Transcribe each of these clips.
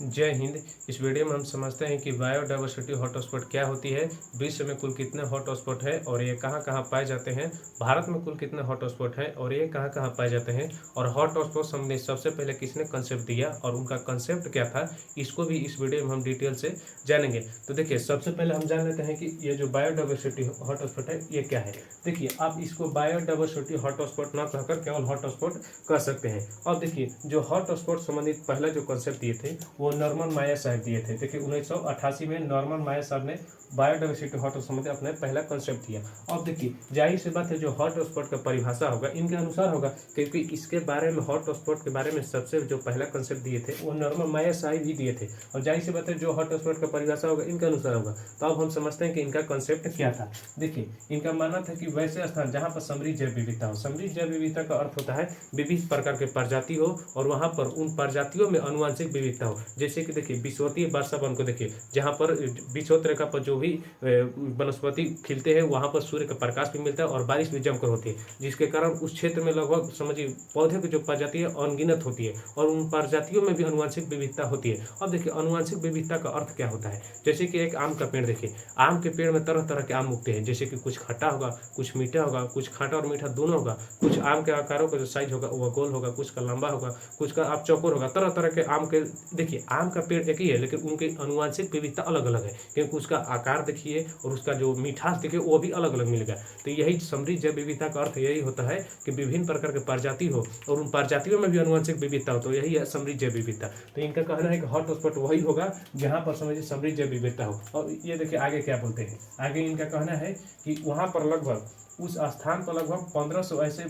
जय हिंद। इस वीडियो में हम समझते हैं कि बायोडायवर्सिटी हॉटस्पॉट क्या होती है, विश्व में कुल कितने हॉटस्पॉट है और ये कहाँ कहाँ पाए जाते हैं, भारत में कुल कितने हॉटस्पॉट है और ये कहाँ कहाँ पाए जाते हैं, और हॉटस्पॉट संबंधी सबसे पहले किसने कंसेप्ट दिया और उनका कंसेप्ट क्या था, इसको भी इस वीडियो में हम डिटेल से जानेंगे। तो देखिए, सबसे पहले हम जान लेते हैं कि ये जो बायोडायवर्सिटी हॉटस्पॉट है ये क्या है। देखिए, आप इसको बायोडायवर्सिटी हॉटस्पॉट ना कहकर केवल हॉटस्पॉट कह सकते हैं। और देखिए, जो हॉटस्पॉट संबंधित पहला जो कंसेप्ट दिए थे वो नॉर्मन मायर साहब दिए थे। देखिए, 1988 में नॉर्मन मायर साहब ने बायोडायवर्सिटी हॉटस्पॉट संबंधी अपने पहला कंसेप्ट दिया। अब देखिए, जाहिर सी बात है जो हॉटस्पॉट का परिभाषा होगा इनके अनुसार होगा, क्योंकि इसके बारे में हॉटस्पॉट के बारे में सबसे जो पहला कंसेप्ट दिए थे वो नॉर्मन मायर साहब ही दिए थे, और जाहिर सी बात है जो हॉटस्पॉट का परिभाषा होगा इनके अनुसार होगा। तो अब हम समझते हैं कि इनका कंसेप्ट क्या था। देखिए, इनका मानना था कि वैसे स्थान जहाँ पर समृद्ध जैव विविधता हो। समृद्ध जैव विविधता का अर्थ होता है विविध प्रकार के प्रजाति हो और वहाँ पर उन प्रजातियों में अनुवांशिक विविधता हो। जैसे कि देखिए, विषुवतीय वर्षा वन को देखिए, जहाँ पर विषुवत रेखा पर जो भी वनस्पति खिलते हैं वहाँ पर सूर्य का प्रकाश भी मिलता है और बारिश भी जमकर होती है, जिसके कारण उस क्षेत्र में लगभग समझिए पौधे की जो प्रजाति है अनगिनत होती है और उन प्रजातियों में भी अनुवांशिक विविधता होती है। अब देखिए, अनुवांशिक विविधता का अर्थ क्या होता है। जैसे कि एक आम का पेड़ देखिए, आम के पेड़ में तरह तरह के आम उगते हैं, जैसे कि कुछ खट्टा होगा, कुछ मीठा होगा, कुछ खाटा और मीठा दोनों होगा, कुछ आम के आकारों का जो साइज होगा वह गोल होगा, कुछ का लंबा होगा, कुछ का आप चौकोर होगा। तरह तरह के आम के देखिए, आम का पेड़ एक ही है लेकिन उनके अनुवांशिक विविधता अलग अलग है, क्योंकि उसका आकार देखिए और उसका जो मिठास देखिए वो भी अलग अलग मिलेगा। तो यही समृद्ध जैव विविधता का अर्थ यही होता है कि विभिन्न प्रकार के प्रजाति हो और उन प्रजातियों में भी अनुवांशिक विविधता हो, तो यही है समृद्ध जैव विविधता। तो इनका कहना है कि हॉटस्पॉट वही होगा जहाँ पर समझिए समृद्ध जैव विविधता हो। और ये देखिए आगे क्या बोलते हैं, आगे इनका कहना है कि वहाँ पर लगभग उस स्थान पर लगभग 1500 ऐसे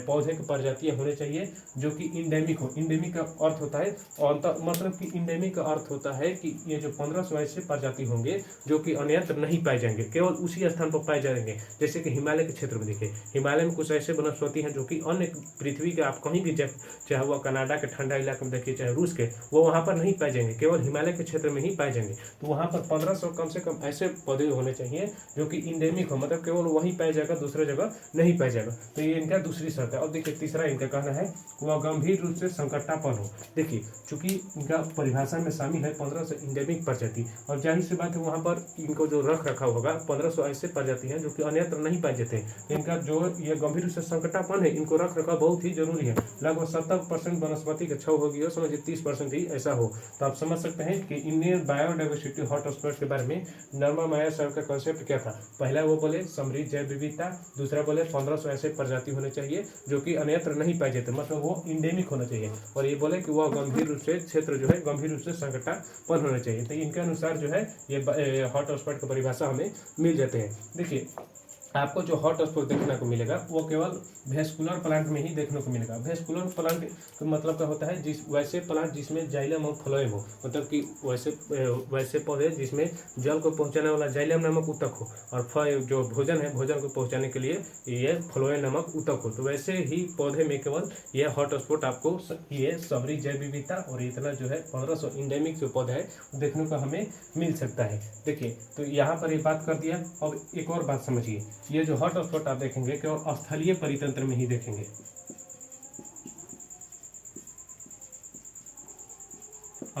पौधे की प्रजातियां होने चाहिए जो कि इंडेमिक हो। इंडेमिक का अर्थ होता है और मतलब कि इंडेमिक का अर्थ होता है कि ये जो 1500 ऐसे प्रजाति होंगे जो कि अन्यत्र नहीं पाए जाएंगे, केवल उसी स्थान पर पाए जाएंगे। जैसे कि हिमालय के क्षेत्र में देखिए, हिमालय में कुछ ऐसे वनस्पति हैं जो कि अन्य पृथ्वी के आप कहीं भी चाहे वह कनाडा के ठंडा इलाके में देखिए, चाहे रूस के, वो वहाँ पर नहीं पाए जाएंगे, केवल हिमालय के क्षेत्र में ही पाए जाएंगे। तो वहाँ पर 1500 कम से कम ऐसे पौधे होने चाहिए जो कि इंडेमिक हो, मतलब केवल वहीं पाया जाएगा, दूसरे जगह नहीं पाया जाएगा। तो ये इनका दूसरी शर्त है। और देखिए, तीसरा इनका कहना है वह गंभीर रूप से संकटापन्न हो। देखिए, चूंकि इनका परिभाषा में शामिल है 1500 इंडेमिक प्रजाति, और जाहिर सी बात है वहाँ पर इनको जो रख रखा होगा 1500 ऐसे प्रजाति हैं जो कि अन्यत्र नहीं पाए जाते हैं। इनका जो ये गंभीर रूप से संकटापन्न है, इनको रख रखाव बहुत ही जरूरी है। लगभग 70% वनस्पति का क्षय होगी और समझिए 30% ही ऐसा हो। तो आप समझ सकते हैं कि इंडियन बायोडायवर्सिटी हॉटस्पॉट के बारे में नॉर्मन मायर साहब का कंसेप्ट क्या था। पहला वो बोले समृद्ध जैव विविधता, दूसरा बोले 1500 ऐसे प्रजाति होने चाहिए जो कि अन्यत्र नहीं पाए जाते, मतलब वो इंडेमिक होना चाहिए, और ये बोले कि वह गंभीर रूप से क्षेत्र जो है गंभीर रूप से संकटापन्न होना चाहिए। तो इनके अनुसार जो है ये हॉटस्पॉट की परिभाषा हमें मिल जाते हैं। देखिए, आपको जो हॉटस्पॉट देखने को मिलेगा वो केवल वेस्कुलर प्लांट में ही देखने को मिलेगा। वेस्कुलर प्लांट का मतलब क्या होता है, वैसे प्लांट जिसमें जाइलम और फ्लोएम हो, मतलब कि वैसे पौधे जिसमें जल को पहुंचाने वाला जाइलम नामक ऊतक हो, और जो भोजन है भोजन को पहुंचाने के लिए ये फ्लोएम नामक ऊतक हो। तो वैसे ही पौधे में केवल ये हॉटस्पॉट आपको ये समृद्ध जैव विविधता और इतना जो है 1500 इंडेमिक जो पौधा है देखने को हमें मिल सकता है। देखिए, तो यहाँ पर ये बात कर दिया। अब एक और बात समझिए, ये जो हॉटस्पॉट आप देखेंगे केवल स्थलीय परितंत्र में ही देखेंगे।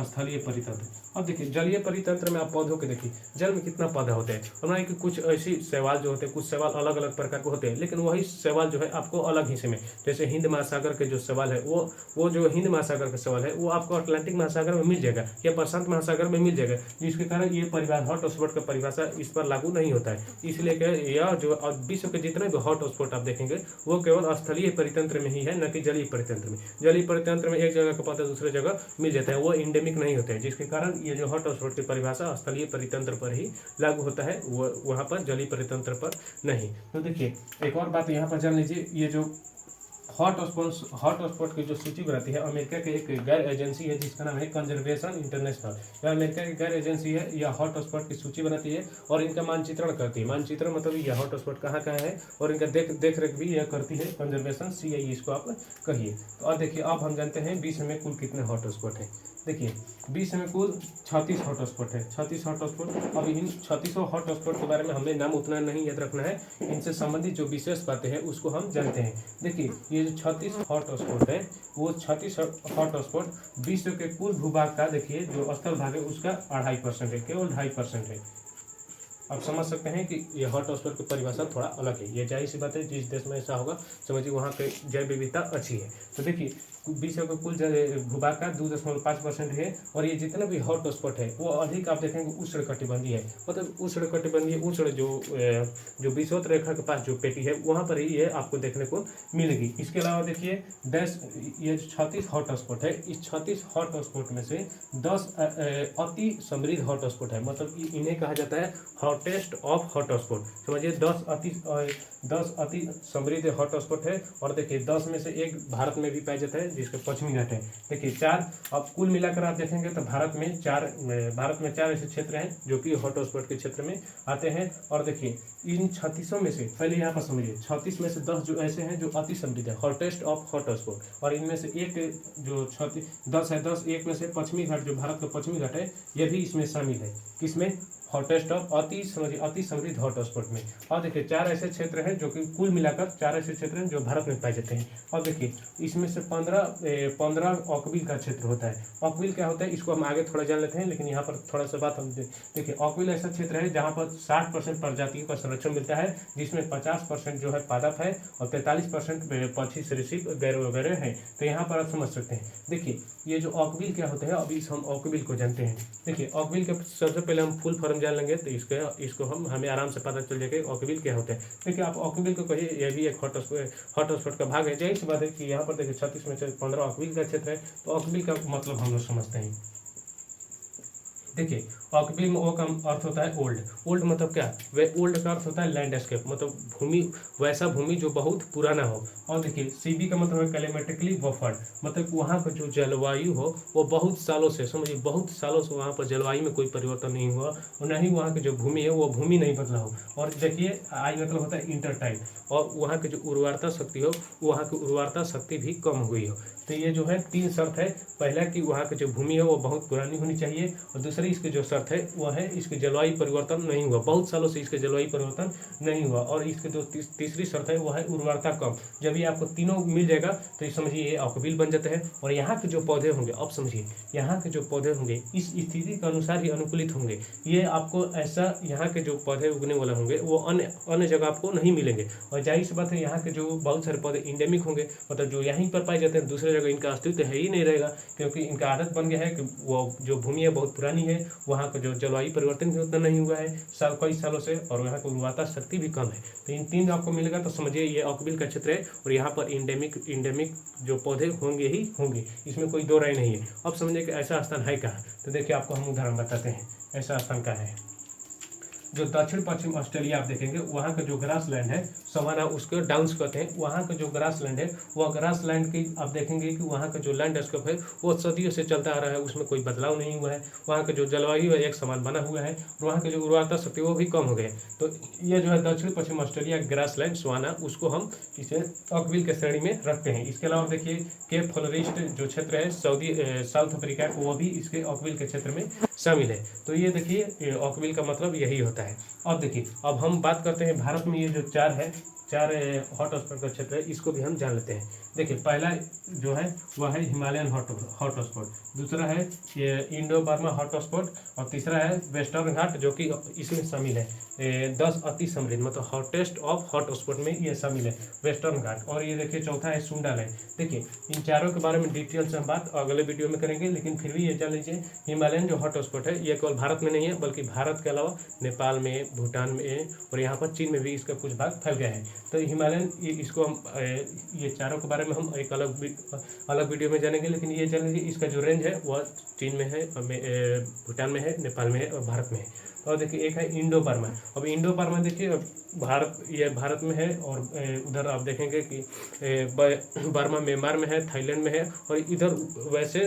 स्थलीय परितंत्र। अब देखिए, जलीय परितंत्र में आप पौधों के देखिए, जल में कितना पौधा होते हैं। हमारे कि कुछ ऐसी शैवाल जो होते हैं, कुछ शैवाल अलग अलग प्रकार के होते हैं, लेकिन वही शैवाल जो है आपको अलग हिस्से में, जैसे हिंद महासागर के जो शैवाल है वो जो हिंद महासागर का शैवाल है वो आपको अटलांटिक महासागर में मिल जाएगा या प्रशांत महासागर में मिल जाएगा, जिसके कारण ये परिभाषा हॉटस्पॉट का परिभाषा इस पर लागू नहीं होता है। इसलिए यह जो विश्व के जितने भी हॉटस्पॉट आप देखेंगे वो केवल स्थलीय परितंत्र में ही है, न कि जलीय परितंत्र में। जलीय परितंत्र में एक जगह का पौधा दूसरे जगह मिल जाता है, वो इंडेमिक नहीं होते हैं, जिसके कारण ये जो हॉटस्पॉट की परिभाषा स्थलीय परितंत्र पर ही लागू होता है, वहाँ पर जलीय परितंत्र पर नहीं। तो देखिए, एक और बात यहाँ पर जान लीजिए, ये जो हॉटस्पॉट की जो सूची बनाती है अमेरिका की एक गैर एजेंसी है जिसका नाम है कंजर्वेशन इंटरनेशनल। यह अमेरिका की गैर एजेंसी है, यह हॉटस्पॉट की सूची बनाती है और इनका मानचित्रण करती है। मानचित्रण मतलब यह हॉटस्पॉट कहाँ कहाँ है और इनका देख रेख भी यह करती है कंजर्वेशन CIE, इसको आप कहिए। तो अब देखिए, अब हम जानते हैं विश्व में कुल कितने हॉटस्पॉट है। देखिए, विश्व में कुल 36 हॉटस्पॉट है, 36 हॉटस्पॉट। अब इन 36 हॉटस्पॉट के बारे में हमें नाम उतना नहीं याद रखना है, इनसे संबंधित जो विशेष बातें हैं उसको हम जानते हैं। देखिए, ये जो 36 हॉटस्पॉट है, वो 36 हॉटस्पॉट विश्व के कुल भूभाग का देखिए जो स्थल भाग है उसका 2.5% है, केवल 2.5% है। आप समझ सकते हैं कि ये हॉटस्पॉट की परिभाषा थोड़ा अलग है। ये जाहिर सी बात है, जिस देश में ऐसा होगा समझिए वहाँ पे जैव विविधता अच्छी है। तो देखिए विश्व के कुल भूभाग का 2.5% है, और ये जितने भी हॉटस्पॉट है वो अधिक आप देखेंगे उष्णकटिबंधीय है, मतलब उष्णकटिबंधीय उष्ण जो विषुवत रेखा के पास जो पेटी है वहाँ पर ही ये आपको देखने को मिलेगी। इसके अलावा देखिए 10 ये 36 हॉटस्पॉट है, इस 36 हॉटस्पॉट में से 10 अति समृद्ध हॉटस्पॉट है, मतलब इन्हें कहा जाता है हॉटेस्ट ऑफ हॉटस्पॉट। समझिए 10 अति समृद्ध हॉटस्पॉट है, और देखिए 10 में से एक भारत में भी पाया जाता है जिसके पश्चिमी घाट है। देखिए 4, अब कुल मिलाकर आप देखेंगे तो भारत में 4 ऐसे क्षेत्र हैं जो कि हॉटस्पॉट के क्षेत्र में आते हैं। और देखिए इन 36 में से पहले यहाँ पर समझिए 36 में से 10 जो ऐसे हैं जो अति समृद्ध है, हॉटेस्ट ऑफ हॉटस्पॉट, और इनमें से एक जो 10 है, 10 एक में से पश्चिमी घाट जो भारत का पश्चिमी घाट है ये भी इसमें शामिल है। किसमें? हॉटेस्ट ऑफ अति समृद्ध हॉटस्पॉट में। और देखिए 4 ऐसे क्षेत्र हैं जो कि कुल मिलाकर 4 ऐसे क्षेत्र हैं जो भारत में पाए जाते हैं। और देखिए इसमें से 15 ऑकविल का क्षेत्र होता है। ऑकविल क्या होता है इसको हम आगे थोड़ा जान लेते हैं, लेकिन यहाँ पर थोड़ा सा बात हम देखिए ऑकविल ऐसा क्षेत्र है जहाँ पर 60% प्रजातियों का संरक्षण मिलता है, जिसमें 50% जो है पादप है और 43% पक्षी सरीसृप वगैरह है। तो यहाँ पर आप समझ सकते हैं। देखिए ये जो ऑकविल क्या होता है, अभी हम ऑकविल को जानते हैं। देखिए ऑकविल के सबसे पहले हम फुल फॉर्म जान लेंगे तो इसको हमें आराम से पता चल जाएगा ऑकविल क्या होता है। देखिए आप ऑकविल को कहिए ये भी एक हॉटस्पॉट का भाग है। जाहिर सी बात है कि यहाँ पर देखिए 36 में से 15 ऑकविल का क्षेत्र है, तो ऑकविल का मतलब हम लोग समझते हैं। देखिए ऑकविल में ओ का अर्थ होता है ओल्ड मतलब क्या? वे ओल्ड का अर्थ होता है लैंडस्केप, मतलब भूमि, वैसा भूमि जो बहुत पुराना हो। और देखिए सीबी का मतलब है क्लाइमेटिकली बफर्ड, मतलब वहाँ का जो जलवायु हो वो बहुत सालों से, समझिए बहुत सालों से वहाँ पर जलवायु में कोई परिवर्तन नहीं हुआ, और न ही वहाँ की जो भूमि है वो भूमि नहीं बदला हो। और देखिए आई मतलब होता है इंटरटाइम, और वहाँ की जो उर्वरता शक्ति हो वहाँ की उर्वरता शक्ति भी कम हुई हो। तो ये जो है 3 शर्त है। पहला कि वहाँ की जो भूमि है वो बहुत पुरानी होनी चाहिए, और दूसरी इसकी जो शर्त है वो है इसके जलवायु परिवर्तन नहीं हुआ, बहुत सालों से इसके जलवायु परिवर्तन नहीं हुआ, और इसके जो तीसरी शर्त है वो है उर्वरता कम। जब ये आपको तीनों मिल जाएगा तो ये समझिए ये ऑकविल बन जाते हैं। और यहाँ के जो पौधे होंगे, अब समझिए यहाँ के जो पौधे होंगे इस स्थिति के अनुसार ही अनुकूलित होंगे। ये आपको ऐसा यहाँ के जो पौधे उगने वाले होंगे वो अन्य जगह आपको नहीं मिलेंगे। और जाहिर सी बात है यहाँ के जो बहुत सारे पौधे इंडेमिक होंगे, मतलब जो यहीं पर पाए जाते हैं, दूसरे जगह इनका अस्तित्व है ही नहीं रहेगा, क्योंकि इनका आदत बन गया है कि वो जो भूमि है बहुत पुरानी है, वहाँ का जो जलवायु परिवर्तन भी उतना नहीं हुआ है कई सालों से, और यहाँ की उर्वरता शक्ति भी कम है। तो इन 3 आपको मिलेगा तो समझिए ये ऑकविल का क्षेत्र है, और यहाँ पर इंडेमिक जो पौधे होंगे ही होंगे, इसमें कोई दो राय नहीं है। अब समझिए कि ऐसा स्थान है कहाँ, तो देखिए आपको हम उदाहरण बताते हैं ऐसा स्थान कहाँ है। जो दक्षिण पश्चिम ऑस्ट्रेलिया आप देखेंगे वहाँ का जो ग्रास लैंड है, सवाना उसको डाउन्स कहते हैं, वहाँ का जो ग्रास लैंड है वह ग्रास लैंड की आप देखेंगे कि वहाँ का जो लैंडस्केप है वो सदियों से चलता आ रहा है, उसमें कोई बदलाव नहीं हुआ है। वहाँ का जो जलवायु है एक समान बना हुआ है, और वहाँ की जो उर्वरता शक्ति वो भी कम हो गए। तो ये जो है दक्षिण पश्चिम ऑस्ट्रेलिया ग्रास लैंड सवाना, उसको हम इसे ऑकविल के श्रेणी में रखते हैं। इसके अलावा देखिए केप फ्लोरिस्ट जो क्षेत्र है साउथ अफ्रीका, वो भी इसके ऑकविल के क्षेत्र में शामिल है। तो ये देखिए ऑकविल का मतलब यही होता है। अब देखिए अब हम बात करते हैं भारत में ये जो 4 हॉटस्पॉट का क्षेत्र है इसको भी हम जान लेते हैं। देखिए पहला जो है वह है हिमालयन हॉटस्पॉट, दूसरा है ये इंडो बर्मा हॉटस्पॉट, और तीसरा है वेस्टर्न घाट जो कि इसमें शामिल है। 10 अति समृद्ध मतलब हॉटेस्ट ऑफ हॉटस्पॉट में ये शामिल है वेस्टर्न घाट। और ये देखिए चौथा है सुंडालैंड। देखिए इन चारों के बारे में डिटेल से हम बात अगले वीडियो में करेंगे, लेकिन फिर भी ये जान लीजिए हिमालयन जो हॉटस्पॉट है ये केवल भारत में नहीं है, बल्कि भारत के अलावा नेपाल में, भूटान में, और यहाँ पर चीन में भी इसका कुछ भाग फैल गया है। तो हिमालयन इसको हम ये चारों के बारे में हम एक अलग वीडियो में जानेंगे, लेकिन ये जान लीजिए इसका जो रेंज है वह चीन में है, भूटान में है, नेपाल में है और भारत में है। और देखिए एक है इंडो बर्मा। अब इंडो बर्मा देखिए भारत में है, और उधर आप देखेंगे कि बर्मा म्यांमार में है, थाईलैंड में है, और इधर वैसे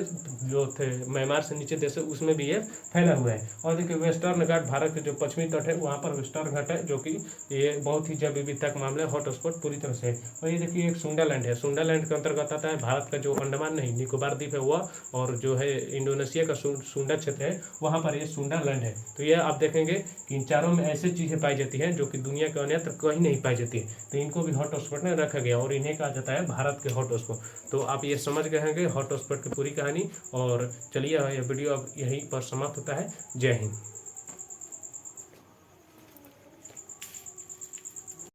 जो थे म्यांमार से नीचे देश है उसमें भी ये फैला हुआ है। और देखिए वेस्टर्न घाट भारत के जो पश्चिमी तट है वहाँ पर वेस्टर्न घाट है, जो कि ये बहुत ही जैव विविधता का मामला मामले हॉटस्पॉट पूरी तरह से है। और ये देखिए एक सुंडालैंड है, सुंडालैंड के अंतर्गत आता है भारत का जो अंडमान नहीं निकोबार द्वीप है वह, और जो है इंडोनेशिया का सुंडा क्षेत्र है वहाँ पर ये सुंडालैंड है। तो ये आप देखेंगे कि इन चारों में ऐसी चीज़ें पाई जाती हैं जो कि दुनिया के अन्यत्र कहीं नहीं पाई जाती है, तो इनको भी हॉटस्पॉट में रखा गया और इन्हें कहा जाता है भारत के हॉटस्पॉट। तो आप ये समझ गए होंगे हॉटस्पॉट की पूरी कहानी। और चलिए यह वीडियो अब यहीं पर समाप्त होता है। जय हिंद।